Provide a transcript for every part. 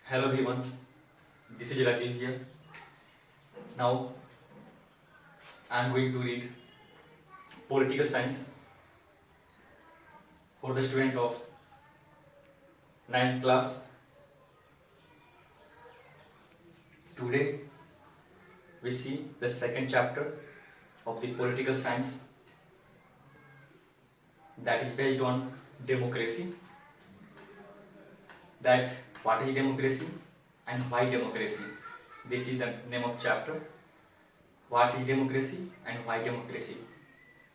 Hello everyone, this is Rajiv here. Now I am going to read political science for the student of 9th class. Today we see the second chapter of the political science, that is based on democracy. That what is democracy and why democracy? This is the name of chapter. What is democracy and why democracy?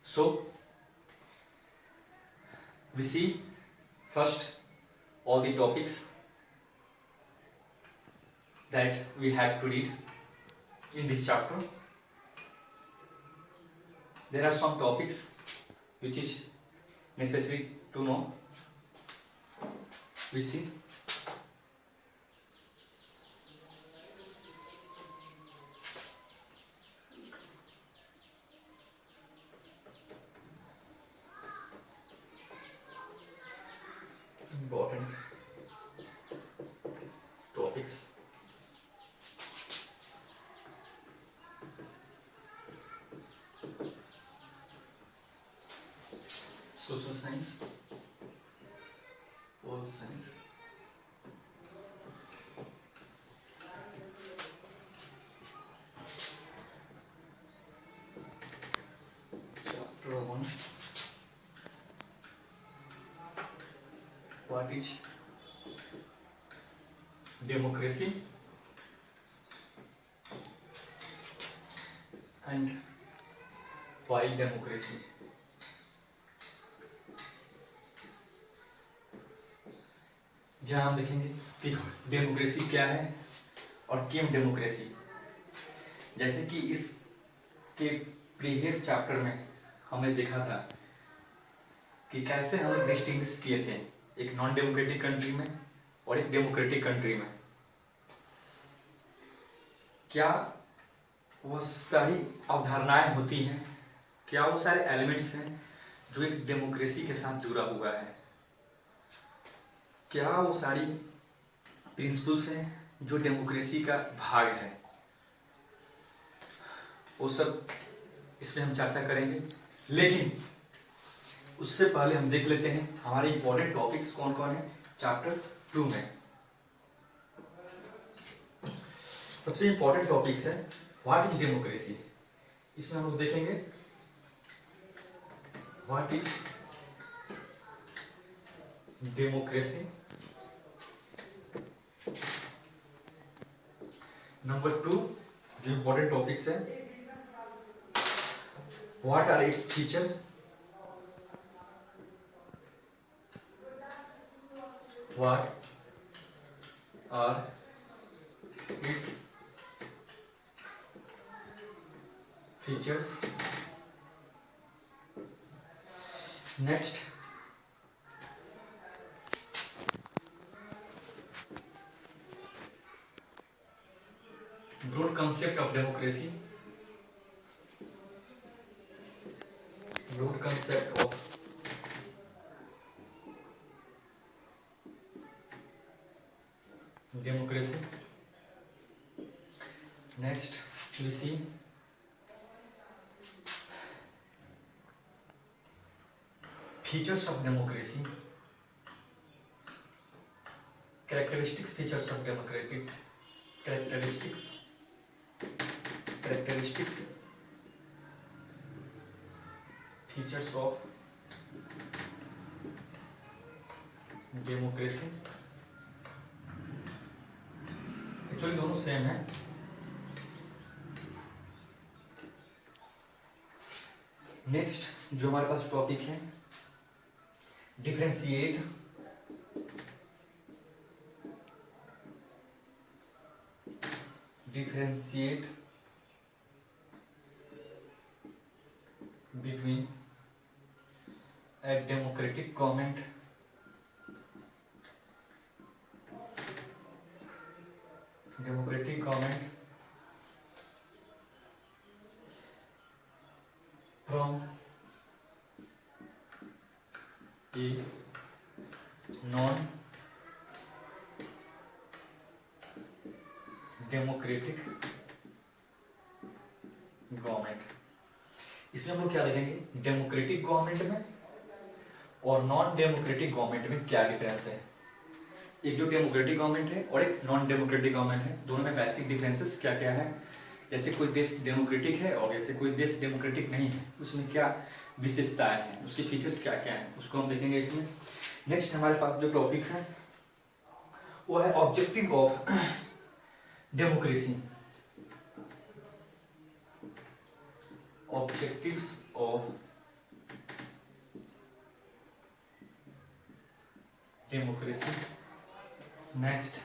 So we see first all the topics that we have to read in this chapter. There are some topics which is necessary to know. We see important topics. Social science, pol science, chapter 1. What is democracy and why democracy? जहाँ हम देखेंगे कि democracy क्या है और क्यों democracy. जैसे कि इस के प्रीवियस चैप्टर में हमने देखा था कि कैसे हम डिस्टिंग्विश किए थे एक नॉन डेमोक्रेटिक कंट्री में और एक डेमोक्रेटिक कंट्री में। क्या वो सारी अवधारणाएं होती हैं, क्या वो सारे एलिमेंट्स हैं जो एक डेमोक्रेसी के साथ जुड़ा हुआ है, क्या वो सारी प्रिंसिपल्स हैं जो डेमोक्रेसी का भाग है, वो सब इसमें हम चर्चा करेंगे। लेकिन उससे पहले हम देख लेते हैं हमारे इंपॉर्टेंट टॉपिक्स कौन कौन है चैप्टर 2 में। सबसे इंपॉर्टेंट टॉपिक्स है व्हाट इज डेमोक्रेसी। इसमें हम लोग देखेंगे व्हाट इज डेमोक्रेसी। नंबर 2 जो इंपॉर्टेंट टॉपिक्स है what are its feature, what are its features. Next broad concept of democracy, broad concept of democracy. Next we see features of democracy, characteristics, features of democratic characteristics, features of democracy. Actually दोनों same है। Next जो हमारे पास topic है differentiate between a democratic government from a non democratic government. इसमें हम लोग क्या देखेंगे, डेमोक्रेटिक गवर्नमेंट में और नॉन डेमोक्रेटिक गवर्नमेंट में क्या डिफरेंस है। एक जो डेमोक्रेटिक गवर्नमेंट है और एक नॉन डेमोक्रेटिक गवर्नमेंट है, दोनों में बेसिक डिफरेंसेस क्या क्या है। जैसे कोई देश डेमोक्रेटिक है और जैसे कोई देश डेमोक्रेटिक नहीं है, उसमें क्या विशेषताएं हैं, उसके फीचर्स क्या क्या हैं, उसको हम देखेंगे इसमें। नेक्स्ट हमारे पास जो टॉपिक है वो है objective of democracy. Objectives of democracy. Next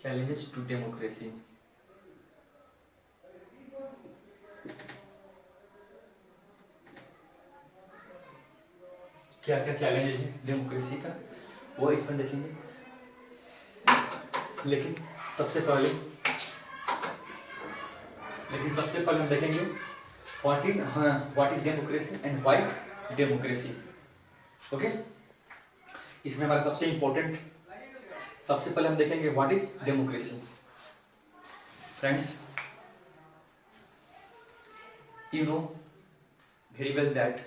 challenges to democracy। क्या क्या चैलेंजेस है डेमोक्रेसी का वो इसमें देखेंगे। लेकिन सबसे पहले हम देखेंगे what is democracy and why democracy. Okay, इसमें हमारा सबसे पहले हम देखेंगे what is democracy. Friends, you know very well that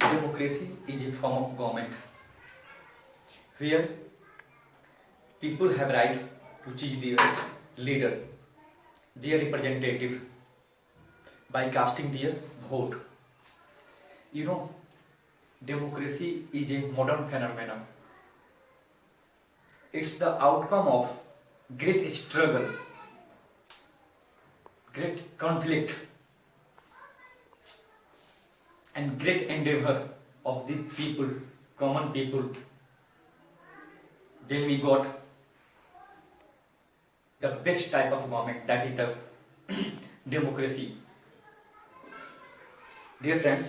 democracy is a form of government where people have right to choose their leader, their representative by casting their vote. You know, democracy is a modern phenomenon. It's the outcome of great struggle, great conflict, and great endeavor of the people, common people. Then we got the best type of government, that is the democracy. Dear friends,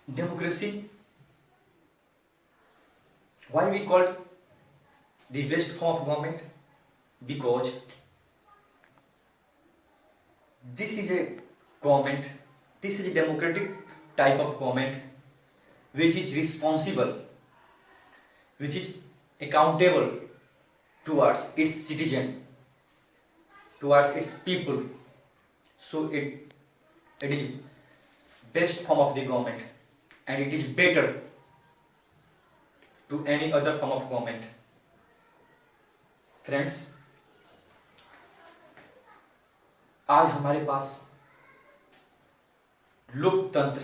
democracy, why we call the best form of government? Because this is a democratic type of government which is responsible, which is accountable towards its citizen, towards its people. So it is best form of the government and it is better to any other form of government. Friends, आज हमारे पास लोकतंत्र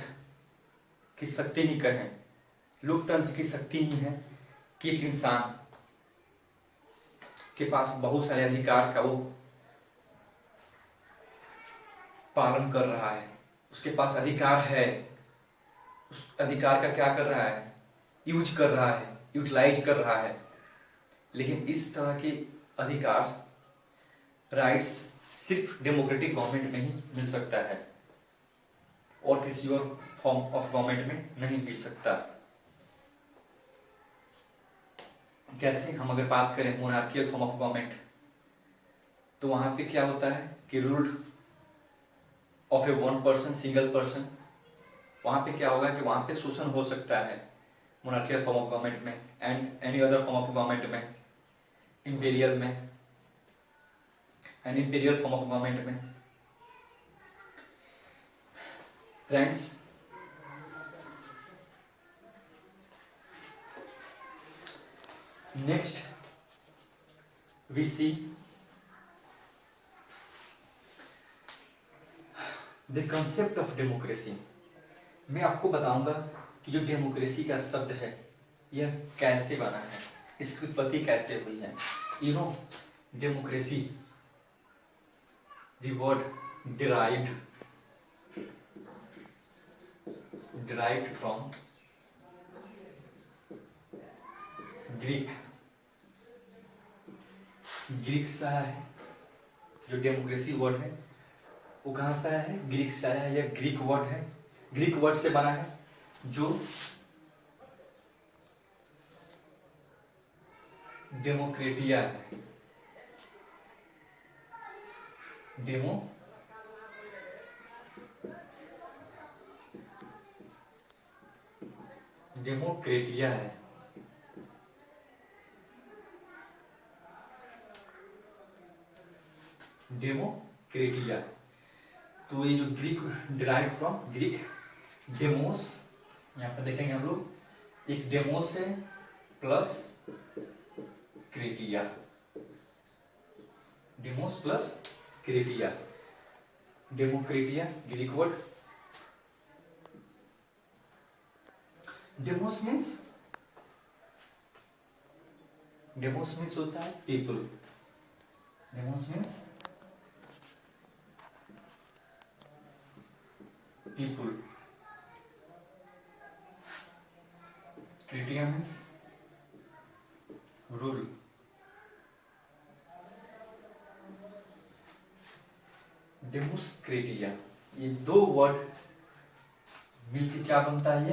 की शक्ति ही कहें, लोकतंत्र की शक्ति ही है कि एक इंसान के पास बहुत सारे अधिकार का वो पालन कर रहा है, उसके पास अधिकार है, उस अधिकार का क्या कर रहा है, यूज कर रहा है, यूटिलाइज कर रहा है। लेकिन इस तरह के अधिकार, राइट्स सिर्फ डेमोक्रेटिक गवर्नमेंट में ही मिल सकता है और किसी और फॉर्म ऑफ गवर्नमेंट में नहीं मिल सकता। जैसे हम अगर बात करें मोनार्कियल फॉर्म ऑफ गवर्नमेंट, तो वहां पे क्या होता है कि ruled of A one person, single person. वहां पे क्या होगा कि वहां पे शोषण हो सकता है मोनार्कियल फॉर्म ऑफ गवर्नमेंट में and any other form of government में, इंपीरियल में and imperial form of government में। Friends, next we see the concept of democracy. मैं आपको बताऊंगा कि जो डेमोक्रेसी का शब्द है यह कैसे बना है, इसकी उत्पत्ति कैसे हुई है। You know, democracy, the word derived from Greek से आया है। जो डेमोक्रेसी वर्ड है वो कहाँ से आया है, ग्रीक से आया है। यह ग्रीक वर्ड है, ग्रीक वर्ड से बना है, जो डेमोक्रेटिया है, डेमोक्रेटिया है। डेमोक्रेटिया, तो ये जो Greek derive from Greek demos, यहाँ पर देखेंगे हम लोग, एक डेमोस है plus kratia, demos plus kratia, demokratia Greek word. Demos means होता है people, demos means people, kratia means rule. Demokratia, ये दो वर्ड मिलके क्या बनता है? ये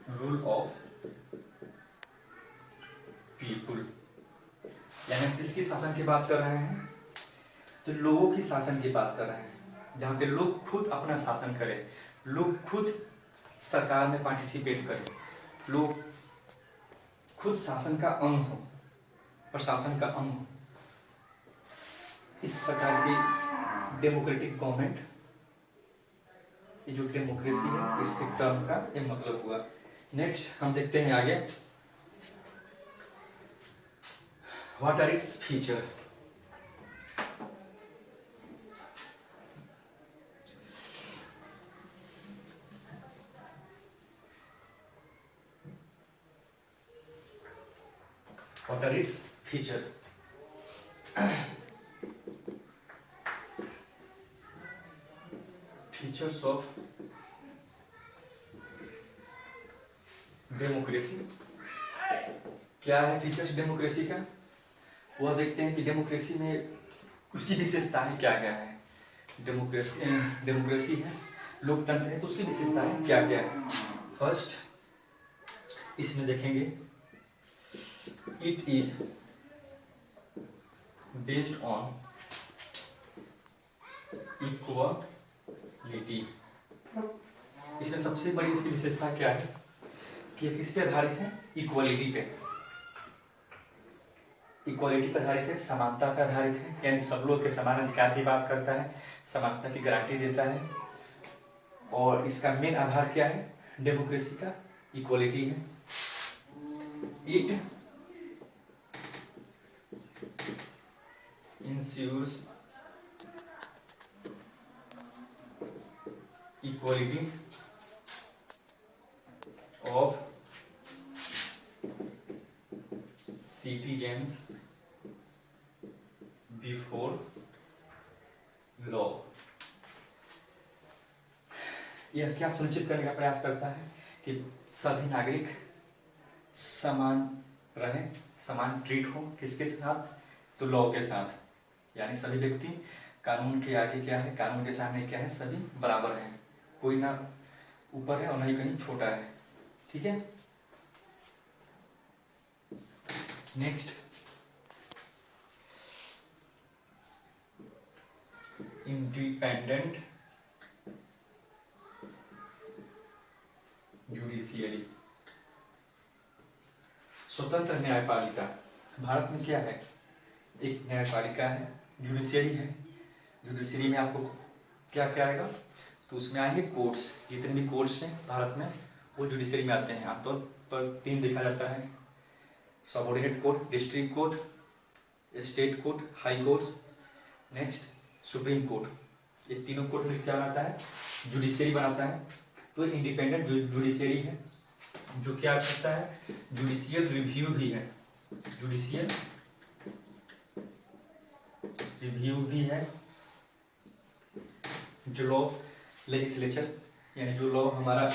रूल ऑफ पीपुल, यानी किसकी शासन की बात कर रहे हैं? तो लोगों की शासन की बात कर रहे हैं, जहां पे लोग खुद अपना शासन करें, लोग खुद सरकार में पार्टिसिपेट करें, लोग खुद शासन का अंग हो, प्रशासन का अंग हो। इस प्रकार की डेमोक्रेटिक गवर्नमेंट, ये जो डेमोक्रेसी है, इसके क्रम का ये मतलब हुआ। नेक्स्ट हम देखते हैं आगे, what are its feature. What are its feature? Features of democracy, क्या है फीचर्स डेमोक्रेसी का? वह देखते हैं कि डेमोक्रेसी में उसकी विशेषताएं क्या क्या है। डेमोक्रेसी है, लोकतंत्र है, तो उसकी विशेषताएं क्या क्या है? फर्स्ट इसमें देखेंगे, it is based on equality. इसमें सबसे बड़ी इसकी विशेषता क्या है कि किस पे आधारित है? इक्वालिटी पे। इक्वालिटी पर आधारित है, समानता पर आधारित है, यानी सब लोग के समान अधिकार की बात करता है, समानता की गारंटी देता है। और इसका मेन आधार क्या है डेमोक्रेसी का? इक्वालिटी है। It ensures equality of citizens before law. यह क्या सुनिश्चित करने का प्रयास करता है कि सभी नागरिक समान रहें, समान ट्रीट हो। किसके साथ? तो लॉ के साथ, यानी सभी व्यक्ति कानून के आगे क्या है, कानून के सामने क्या है, सभी बराबर हैं, कोई ना ऊपर है और नहीं कहीं छोटा है। ठीक है। नेक्स्ट, इंडिपेंडेंट जुडिशियरी, स्वतंत्र न्यायपालिका। भारत में क्या है? एक न्यायपालिका है, जुडिशियरी है। जुडिशियरी में आपको क्या क्या आएगा? तो उसमें आएंगे कोर्ट्स, जितने भी कोर्ट्स हैं भारत में वो जुडिशियरी में आते हैं। आमतौर पर 3 देखा जाता है, subordinate court, district court, state court, high court, next supreme court. ये तीनों कोर्ट में क्या बनाता है? जुडिशियरी बनाता है। तो इंडिपेंडेंट जुडिशियरी है जो क्या करता है? जुडिशियल रिव्यू भी है, जुडिशियल रिव्यू भी है। जो लॉ लेजिस्लेचर, यानी जो लॉ हमारा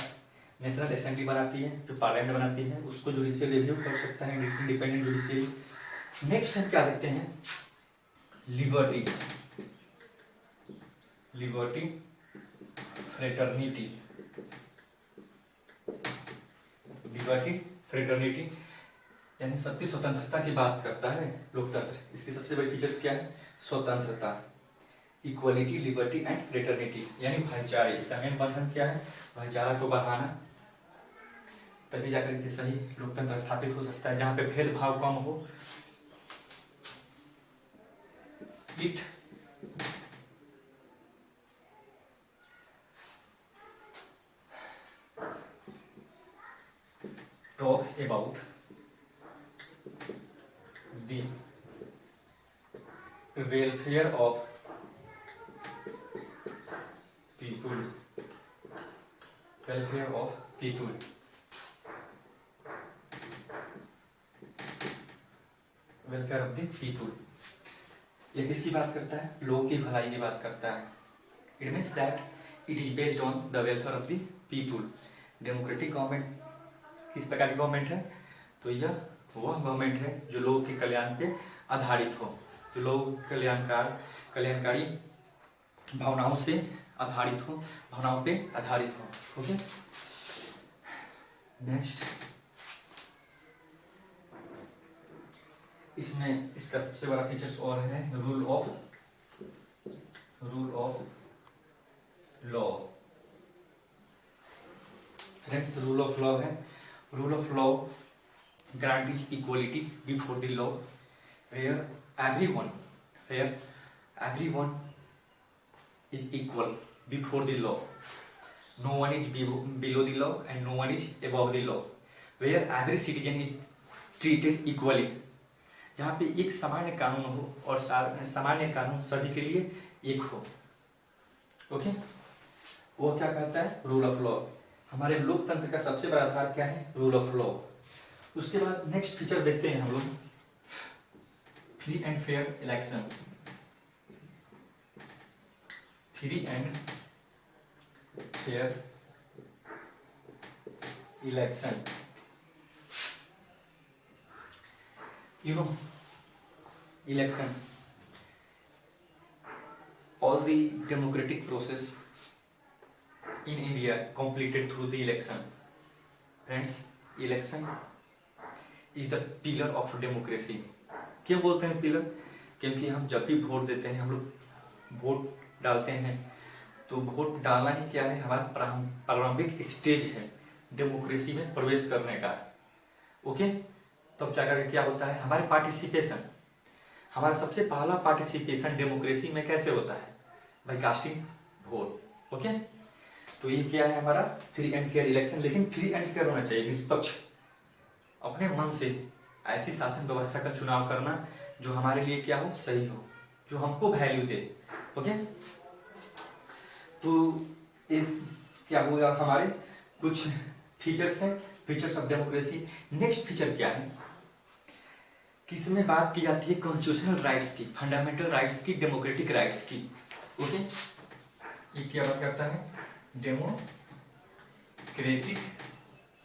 नेशनल असेंबली बनाती है, जो पार्लियामेंट बनाती है, उसको जुडिशियल रिव्यू कर सकता है इंडिपेंडेंट जुडिशियरी। नेक्स्ट हम क्या देखते हैं? Liberty, liberty, fraternity, liberty, fraternity, यानी सबकी स्वतंत्रता की बात करता है लोकतंत्र। इसके सबसे बड़े फीचर्स क्या है? स्वतंत्रता, इक्वलिटी, लिबर्टी एंड फ्रेटर्निटी, यानी भाईचारे। इसका मेन बंधन क्या है? भाईचारा को बढ़ाना, तभी जाकर के सही लोकतंत्र स्थापित हो सकता है, जहां पे भेदभाव कम हो। It talks about the welfare of people, welfare of people, welfare of the people। ये किसकी बात करता है? लोगों की भलाई की बात करता है। It means that it is based on the welfare of the people. Democratic government किस प्रकार की गवर्नमेंट है? तो यह वह गवर्नमेंट है जो लोगों के कल्याण पे आधारित हो, जो लोग कल्याणकारी भावनाओं से आधारित हो, भावनाओं पे आधारित हो। ओके, नेक्स्ट, इसमें इसका सबसे बड़ा फीचर्स और है rule of law. Friends, rule of law है, rule of law guarantees equality before the law, where everyone is equal before the law. No one is below the law and no one is above the law, where every citizen is treated equally. जहाँ पे एक सामान्य कानून हो और सामान्य कानून सभी के लिए एक हो। ओके, वो क्या कहता है? Rule of law. हमारे लोकतंत्र का सबसे बड़ा आधार क्या है? Rule of law. उसके बाद नेक्स्ट फीचर देखते हैं हम लोग, free and fair election. Free and fair election, you know, election, all the democratic process in India completed through the election. Friends, election is the pillar of democracy. क्यों बोलते हैं pillar? क्योंकि हम जब भी वोट देते हैं, हम लोग वोट डालते हैं, तो वोट डालना ही क्या है? हमारा प्रारंभिक स्टेज है डेमोक्रेसी में प्रवेश करने का। ओके, तब जाकर क्या होता है? हमारे पार्टिसिपेशन, हमारा सबसे पहला पार्टिसिपेशन डेमोक्रेसी में कैसे होता है? Bye casting vote. ओके, तो ये क्या है? हमारा फ्री एंड फेयर इलेक्शन। लेकिन फ्री एंड फेयर होना चाहिए, निष्पक्ष, अपने मन से ऐसी शासन व्यवस्था का चुनाव करना जो हमारे लिए क्या हो? सही हो, जो हमको वैल्यू दे। ओके, तो इस क्या होगा? हमारे कुछ फीचर्स हैं, features of democracy. Next feature क्या है? किसमें बात की जाती है? कॉन्स्टिट्यूशनल राइट्स की, फंडामेंटल राइट्स की, डेमोक्रेटिक राइट्स की। ओके, ये क्या बात करता है? Democratic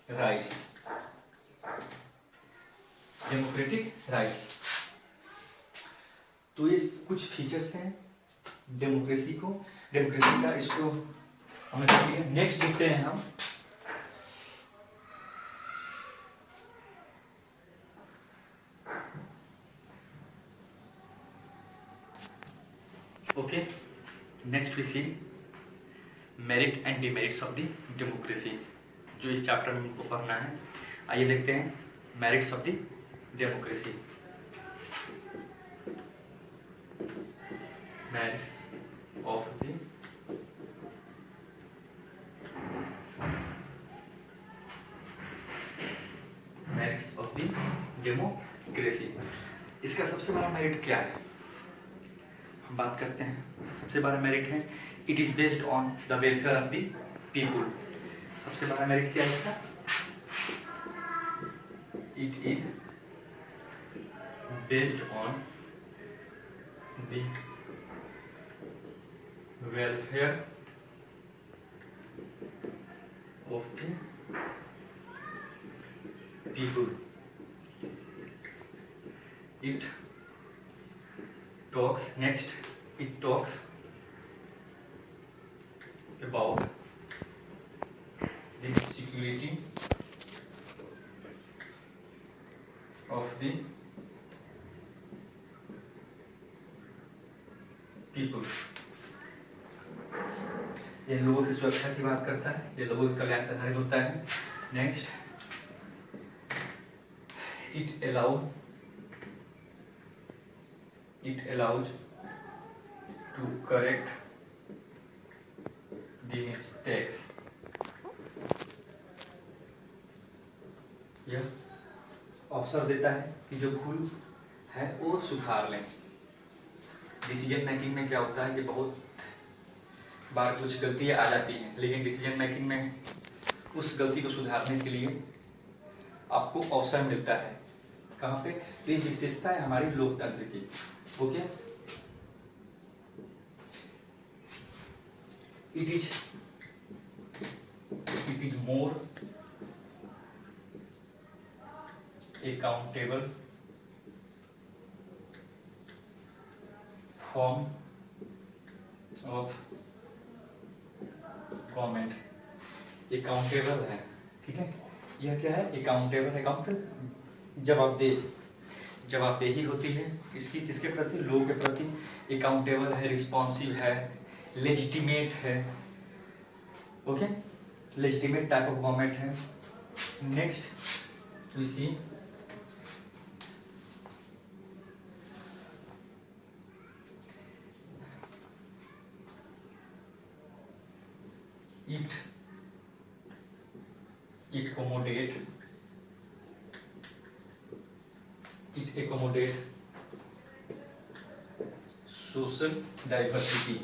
rights, democratic rights. तो ये कुछ फीचर्स हैं डेमोक्रेसी का, इसको हमने देख लिया। नेक्स्ट देखते हैं हम okay, next we see merit and demerits of the democracy, जो इस चैप्टर में हमको पढ़ना है। आइए देखते हैं merits of the democracy. Merits of the democracy. इसका सबसे बड़ा मेरिट क्या है? हम बात करते हैं, सबसे बड़ा मेरिट है it is based on the welfare of the people. सबसे बड़ा मेरिट क्या है इसका? It is based on the welfare of the people. It talks about the security of the people. ये लोगों की सुरक्षा की बात करता है, ये लोगों के कल्याण पर आधारित होता है। Next, it allows to correct the mistakes. यह अवसर देता है कि जो भूल है वो सुधार लें। डिसीजन मेकिंग में क्या होता है कि बहुत बार कुछ गलतियां आ जाती हैं, लेकिन डिसीजन मेकिंग में उस गलती को सुधारने के लिए आपको अवसर मिलता है। कहाँ पे? तो ये विशेषता है हमारी लोकतंत्र की। Okay, it is more accountable form of government. Accountable है, ठीक है। यह क्या है? अकाउंटेबल। अकाउंट जवाबदेही होती है इसकी किसके प्रति? लोगों के प्रति। अकाउंटेबल है, रिस्पॉन्सिव है, लेजिटिमेट है। Okay, legitimate type of government है। Next we see it accommodate social diversity।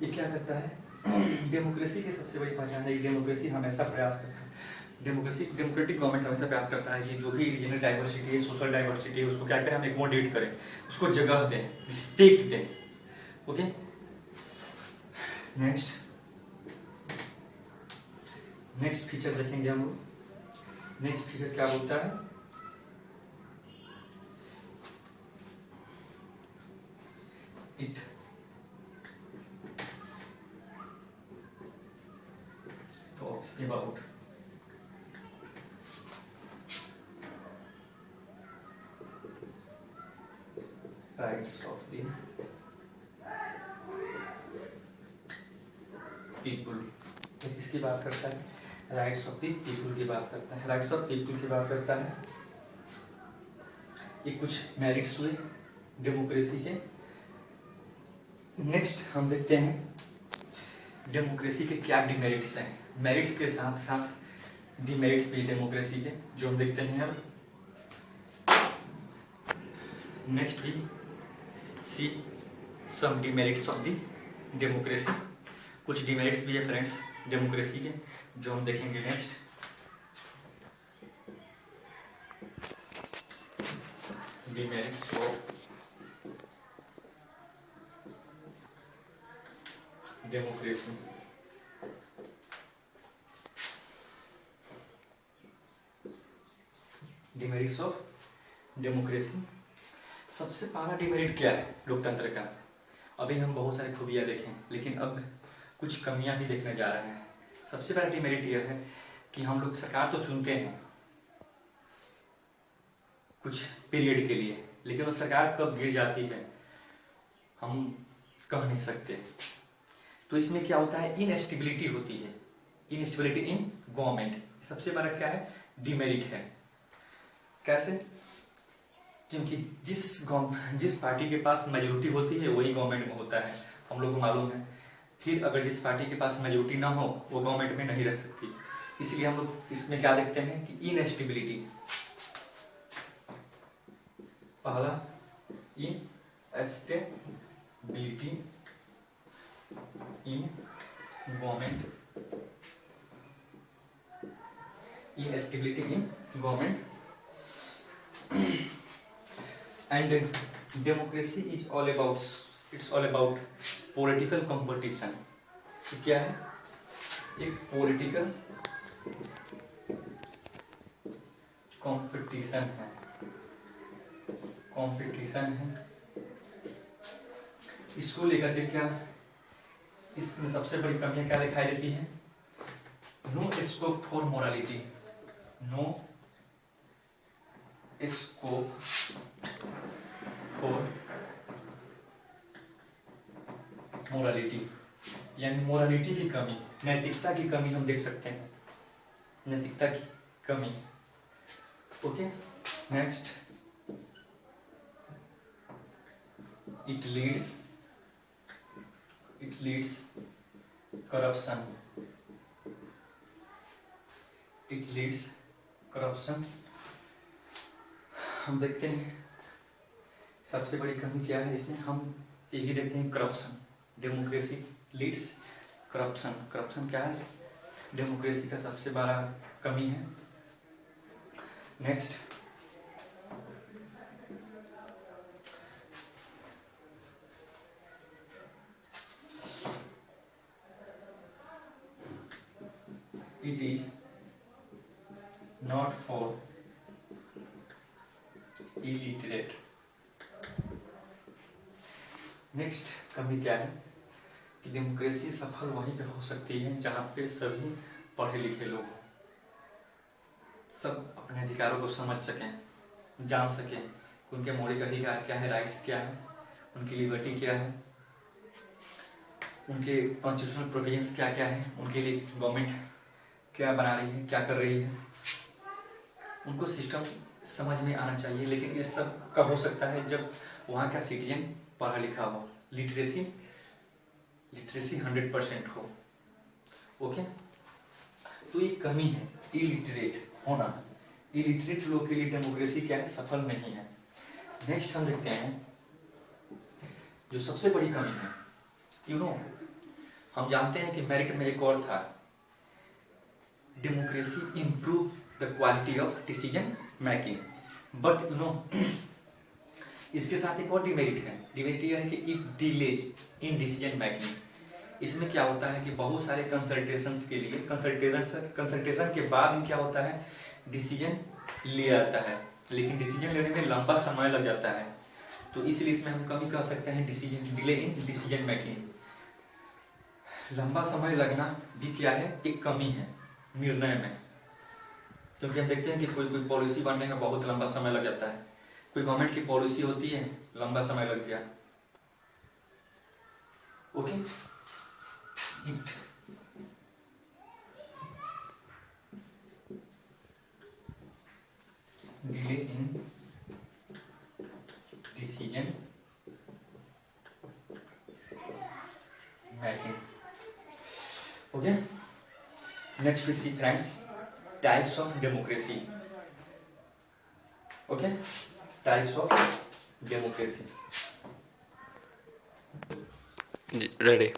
ये क्या करता है? डेमोक्रेसी की सबसे बड़ी पहचान है कि डेमोक्रेसी हमेशा प्रयास करता है, डेमोक्रेटिक गवर्नमेंट हमेशा प्रयास करता है कि जो भी रीजनल डाइवर्सिटी है, सोशल डाइवर्सिटी है, उसको क्या करें? हम एकोमोडेट करें, उसको जगह दें, रिस्पेक्ट दें। ओके, नेक्स्ट फीचर देखेंगे हम लोग। नेक्स्ट फीचर क्या बोलता है? It talks about rights of the people. ये किसकी बात करता है? राइट्स ऑफ द पीपुल की बात करता है। राइट्स ऑफ पीपुल की बात करता है। ये कुछ मेरिट्स हुए डेमोक्रेसी के। नेक्स्ट हम देखते हैं डेमोक्रेसी के क्या डिमेरिट्स हैं। मेरिट्स के साथ साथ डिमेरिट्स भी डेमोक्रेसी के, जो हम देखते हैं अब। Next we see some demerits of the democracy. कुछ डिमेरिट्स भी है फ्रेंड्स डेमोक्रेसी के, जो हम देखेंगे next. Demerits of democracy. Demerits of democracy. सबसे पहला डिमेरिट क्या है लोकतंत्र का? अभी हम बहुत सारी खूबियां देखें, लेकिन अब कुछ कमियां भी देखने जा रहे हैं। सबसे पहला डिमेरिट यह है कि हम लोग सरकार तो चुनते हैं कुछ पीरियड के लिए, लेकिन वो सरकार कब गिर जाती है हम कह नहीं सकते। तो इसमें क्या होता है? इनस्टेबिलिटी होती है, इनस्टेबिलिटी इन गवर्नमेंट। सबसे बड़ा क्या है? डिमेरिट है। कैसे? क्योंकि जिस पार्टी के पास मेजोरिटी होती है वही गवर्नमेंट में होता है, हम लोग को मालूम है। फिर अगर जिस पार्टी के पास मेजोरिटी ना हो वो गवर्नमेंट में नहीं रह सकती। इसलिए हम लोग इसमें क्या देखते हैं कि इनस्टेबिलिटी। पहला instability in government, instability in government. And democracy is all about political competition। क्या है? एक पॉलिटिकल कंपटीशन है। इसको लेकर के क्या इसमें सबसे बड़ी कमियां क्या दिखाई देती हैं? No scope for morality, no scope for morality, यानी मोरालिटी की कमी, नैतिकता की कमी हम देख सकते हैं, नैतिकता की कमी। Okay, next, it leads corruption, it leads corruption. हम देखते हैं सबसे बड़ी कमी क्या है इसमें, हम यही देखते हैं corruption. Democracy leads corruption, corruption क्या है? डेमोक्रेसी का सबसे बड़ा कमी है। Next, it is not for illiterate. Next कमी क्या है कि डेमोक्रेसी सफल वहीं पे हो सकती है जहाँ पे सभी पढ़े लिखे लोग हों, सब अपने अधिकारों को समझ सकें, जान सकें कि उनके मौलिक अधिकार क्या है, राइट्स क्या है, उनकी लिबर्टी क्या है, उनके कॉन्स्टिट्यूशनल प्रोविजंस क्या क्या है, उनके लिए गवर्नमेंट क्या बना रही है, क्या कर रही है, उनको सिस्टम समझ में आना चाहिए। लेकिन ये सब कब हो सकता है? जब वहाँ का सिटीजन पढ़ा लिखा हो, लिटरेसी 100% हो। ओके, तो ये कमी है इलिटरेट होना, इलिटरेट लोग के लिए डेमोक्रेसी क्या है? सफल नहीं है। नेक्स्ट हम देखते हैं जो सबसे बड़ी कमी है, हम जानते हैं कि मेरिट में एक और था, democracy improve the quality of decision making, but इसके साथ एक और डिमेरिट है। डिमेरिट यह है कि it delays in decision making. इसमें क्या होता है कि बहुत सारे कंसल्टेशंस के लिए कंसल्टेशन के बाद ही क्या होता है, डिसीजन लिया जाता है, लेकिन डिसीजन लेने में लंबा समय लग जाता है। तो इसलिए इसमें हम कमी कह सकते हैं decision, delay in decision making. लंबा समय लगना भी क्या है? एक कमी है निर्णय में, क्योंकि हम देखते हैं कि कोई पॉलिसी बनने में बहुत लंबा समय लग जाता है, कोई गवर्नमेंट की पॉलिसी होती है, लंबा समय लग गया। Okay, it delay in decision making. Okay, next we see friends types of democracy. Okay, types of democracy. Ready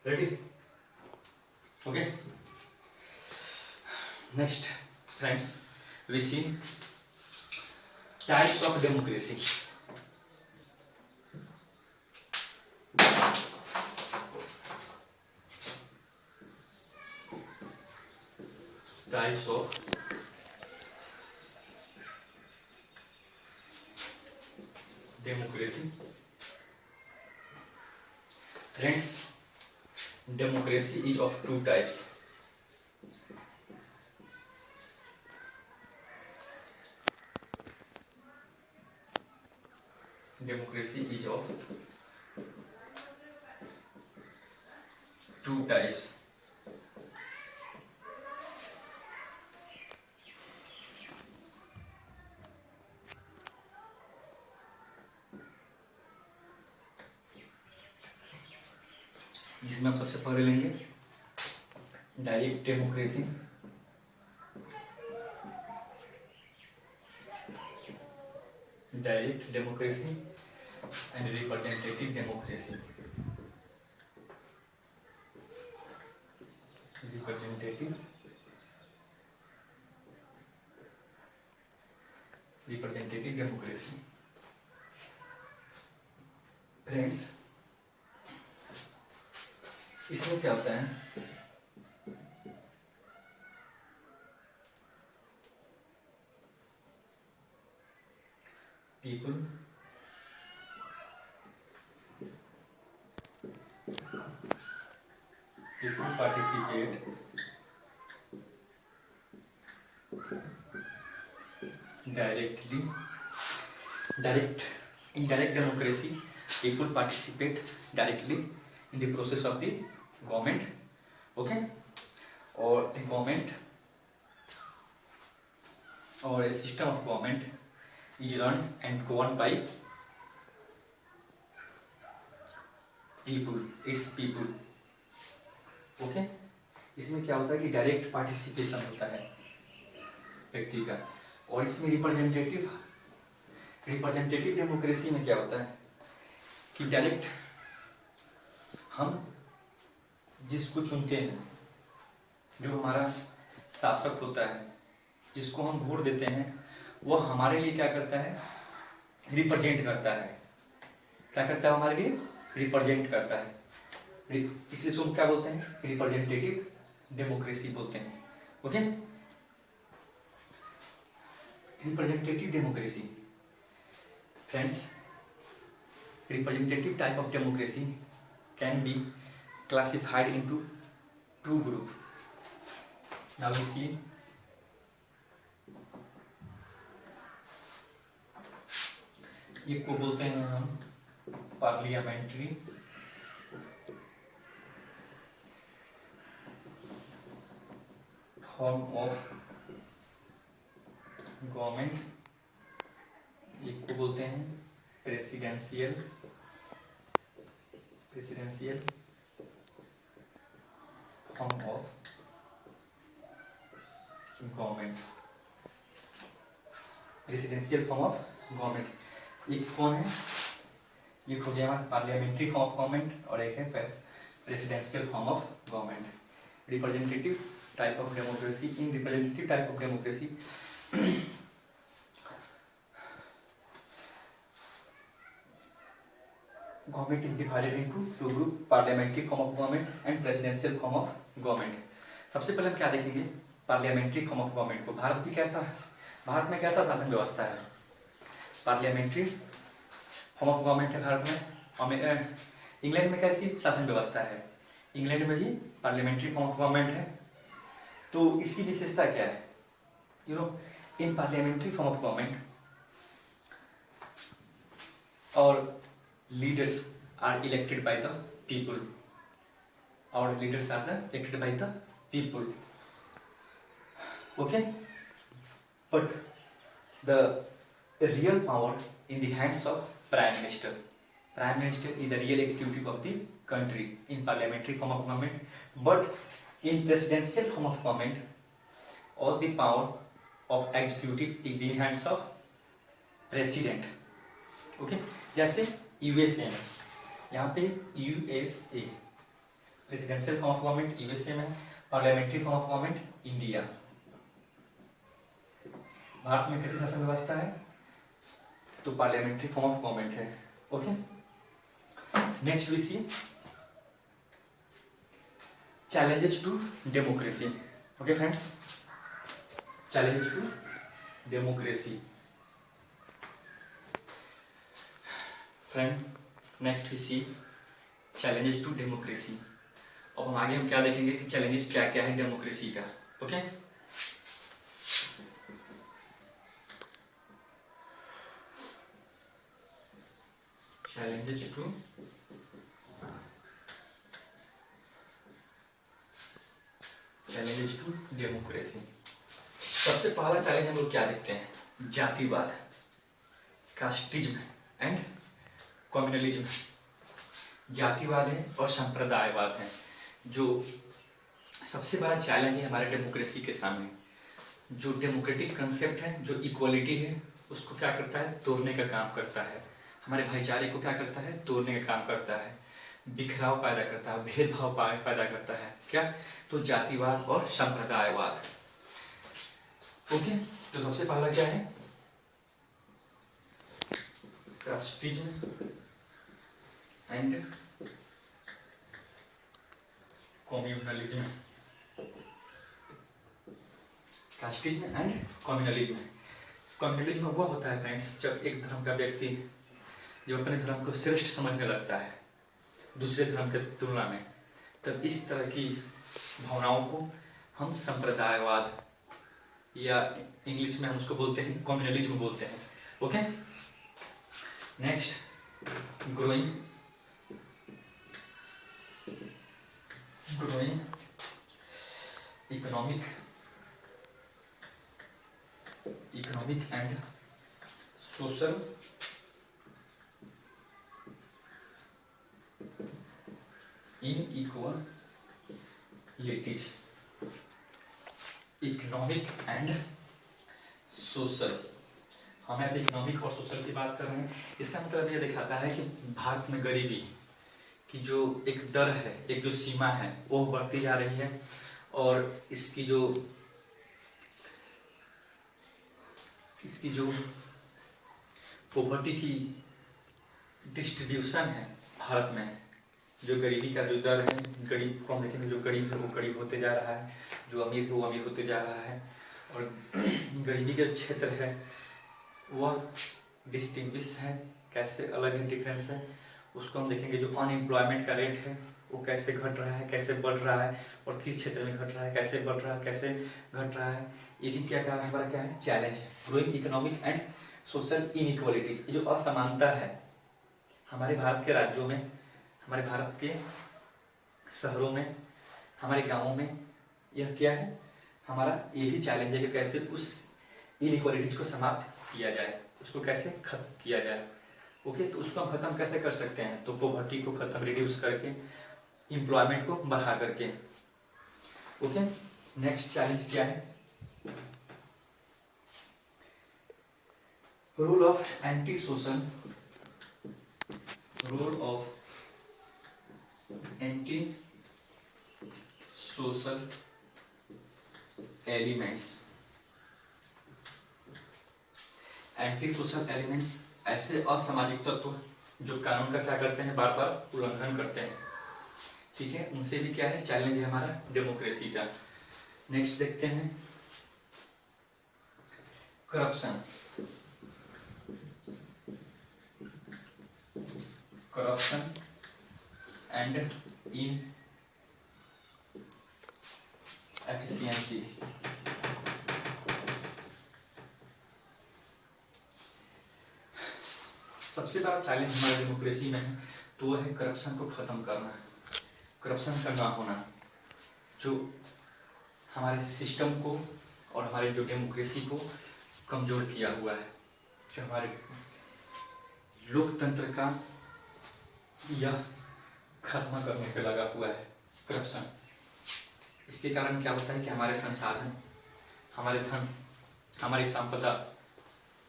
ready? Okay, next friends we see types of democracy. Types of democracy. Friends, democracy is of two types. Democracy is of two types. जिसमें हम सबसे पहले लेंगे direct democracy, direct democracy and representative democracy. Representative democracy. Friends, इसमें क्या होता है, people people participate directly, in direct democracy, people participate directly in the process of the government, okay, or the government or a system of government is run and governed by people, its people, okay। इसमें क्या होता है कि direct participation होता है व्यक्ति का, और इसमें रिप्रेजेंटेटिव डेमोक्रेसी में क्या होता है कि डायरेक्ट हम जिसको चुनते हैं, जो हमारा शासक होता है, जिसको हम वोट देते हैं, वो हमारे लिए क्या करता है, रिप्रेजेंट करता है। क्या करता है हमारे लिए? रिप्रेजेंट करता है। इसलिए हम क्या बोलते हैं? रिप्रेजेंटेटिव डेमोक्रेसी बोलते हैं, okay. Representative democracy friends, representative type of democracy can be classified into two group. Now we see एक को बोलते हैं हम पार्लियामेंट्री फॉर्म ऑफ गवर्नमेंट, एक को बोलते हैं presidential form of government, presidential form of government. एक कौन है? एक हो गया पार्लियामेंट्री फॉर्म ऑफ गवर्नमेंट और एक है presidential form of government. Representative type of democracy, in representative type of democracy government is divided into two group, parliamentary form of government and presidential form of government। सबसे पहले हम क्या देखेंगे? Parliamentary form of government को। भारत में कैसा शासन व्यवस्था है? पार्लियामेंट्री फॉर्म ऑफ गवर्नमेंट है भारत में। इंग्लैंड में कैसी शासन व्यवस्था है? इंग्लैंड में भी पार्लियामेंट्री फॉर्म ऑफ गवर्नमेंट है। तो इसकी विशेषता क्या है? इन पार्लियामेंट्री फॉर्म ऑफ गवर्नमेंट और leaders are elected by the people. Our leaders are elected by the people. Okay, but the real power in the hands of Prime Minister. Prime Minister is the real executive of the country in parliamentary form of government. But in presidential form of government, all the power of executive is in the hands of president. Okay, जैसे USA में, यहाँ पे USA presidential form of government USA में, parliamentary form of government India. Bharat में कैसी शासन व्यवस्था है? तो पार्लियामेंट्री फॉर्म ऑफ गवर्नमेंट है, okay. Next we see challenges to democracy, okay friends, challenges to democracy. Friend, next we see challenges to democracy. अब हम आगे क्या देखेंगे कि चैलेंजेस क्या क्या है डेमोक्रेसी का, ओके। Challenges to democracy. सबसे पहला चैलेंज हम लोग क्या देखते हैं? जातिवाद, कास्टिज्म एंड कम्युनलिज्म। जातिवाद है और संप्रदायवाद है जो सबसे बड़ा चैलेंज है हमारे डेमोक्रेसी के सामने। जो डेमोक्रेटिक कंसेप्ट है, जो इक्वालिटी है, उसको क्या करता है? तोड़ने का काम करता है। हमारे भाईचारे को क्या करता है? तोड़ने का काम करता है, बिखराव पैदा करता है, भेदभाव पैदा करता है। क्या? तो जातिवाद और संप्रदायवाद, ओके। तो सबसे पहला क्या है? Casteism and communalism. Casteism and communalism. Communalism वो होता है फ्रेंड्स जब एक धर्म का व्यक्ति जो अपने धर्म को श्रेष्ठ समझने लगता है दूसरे धर्म के तुलना में, तब इस तरह की भावनाओं को हम संप्रदायवाद या इंग्लिश में हम उसको बोलते हैं कम्युनलिज्म बोलते हैं। Okay, next growing economic and social inequalities. Economic and social, हम यहाँ पे इकोनॉमिक और सोशल की बात कर रहे हैं। इसका मतलब ये दिखाता है कि भारत में गरीबी की जो एक दर है, एक जो सीमा है, वो बढ़ती जा रही है और इसकी जो पॉवर्टी की डिस्ट्रीब्यूशन है भारत में, जो गरीबी का जो दर है, गरीब को हम देखेंगे, जो गरीब है वो गरीब होते जा रहा है, जो अमीर है वो अमीर होते जा रहा है, और गरीबी का क्षेत्र है वह डिस्टिंग्विश है, कैसे अलग है, डिफरेंस है, उसको हम देखेंगे। जो अनएम्प्लॉयमेंट का रेट है वो कैसे घट रहा है, कैसे बढ़ रहा है, और किस क्षेत्र में घट रहा है, कैसे बढ़ रहा है, कैसे घट रहा है, ये भी क्या कहा हमारा क्या है, चैलेंज है। Growing economic and social inequalities, ये जो असमानता है हमारे भारत के राज्यों में, हमारे भारत के शहरों में, हमारे गाँवों में, यह क्या है हमारा, ये भी चैलेंज है कि कैसे उस इनइक्वालिटीज को समाप्त किया जाए, उसको कैसे खत्म किया जाए। ओके, तो उसको हम खत्म कैसे कर सकते हैं, तो पॉवर्टी को खत्म, रिड्यूस करके, एम्प्लॉयमेंट को बढ़ा करके। ओके, नेक्स्ट चैलेंज क्या है, role of anti social elements. Anti social elements ऐसे असामाजिक तत्व जो कानून का क्या करते हैं, बार बार उल्लंघन करते हैं, ठीक है, उनसे भी क्या है, चैलेंज है हमारा डेमोक्रेसी का। नेक्स्ट देखते हैं करप्शन एंड इनएफिशिएंसी। सबसे बड़ा चैलेंज हमारे डेमोक्रेसी में है तो वह है करप्शन को खत्म करना, करप्शन का ना होना, जो हमारे सिस्टम को और हमारे जो डेमोक्रेसी को कमजोर किया हुआ है, जो हमारे लोकतंत्र का यह खत्म करने पे लगा हुआ है करप्शन। इसके कारण क्या होता है कि हमारे संसाधन, हमारे धन, हमारी संपदा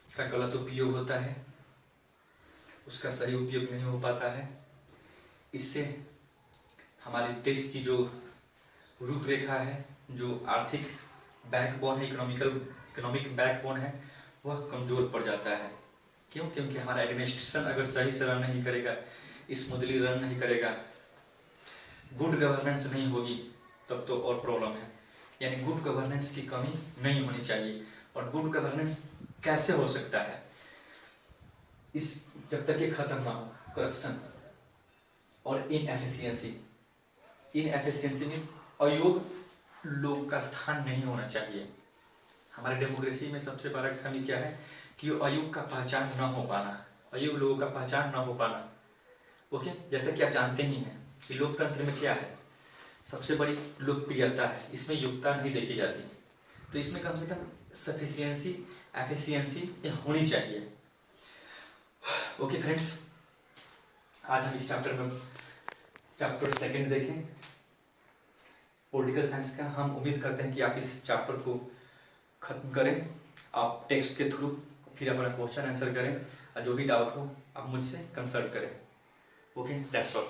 का गलत उपयोग होता है, उसका सही उपयोग नहीं हो पाता है। इससे हमारे देश की जो रूपरेखा है, जो आर्थिक बैकबोन है, इकोनॉमिक बैकबोन है, वह कमजोर पड़ जाता है। क्यों? क्योंकि हमारा एडमिनिस्ट्रेशन अगर सही से रन नहीं करेगा, स्मूथली रन नहीं करेगा, गुड गवर्नेंस नहीं होगी, तब तो और प्रॉब्लम है। यानी गुड गवर्नेंस की कमी नहीं होनी चाहिए। और गुड गवर्नेंस कैसे हो सकता है, इस जब तक ये खत्म ना हो, करप्शन और इनएफिशिएंसी। इनएफिशिएंसी मीन्स अयोग्य लोग का स्थान नहीं होना चाहिए। हमारे डेमोक्रेसी में सबसे बड़ा कमी क्या है कि अयोग्य का पहचान न हो पाना, अयोग्य लोगों का पहचान न हो पाना। ओके, जैसे कि आप जानते ही हैं कि लोकतंत्र में क्या है, सबसे बड़ी लोकप्रियता है, इसमें योग्यता नहीं देखी जाती, तो इसमें कम से कम सफिशिएंसी, एफिशिएंसी होनी चाहिए। ओके फ्रेंड्स, आज हम इस चैप्टर सेकंड देखें पॉलिटिकल साइंस का। हम उम्मीद करते हैं कि आप इस चैप्टर को खत्म करें, आप टेक्स्ट के थ्रू फिर अपना क्वेश्चन आंसर करें, और जो भी डाउट हो आप मुझसे कंसल्ट करें। Okay, that's all.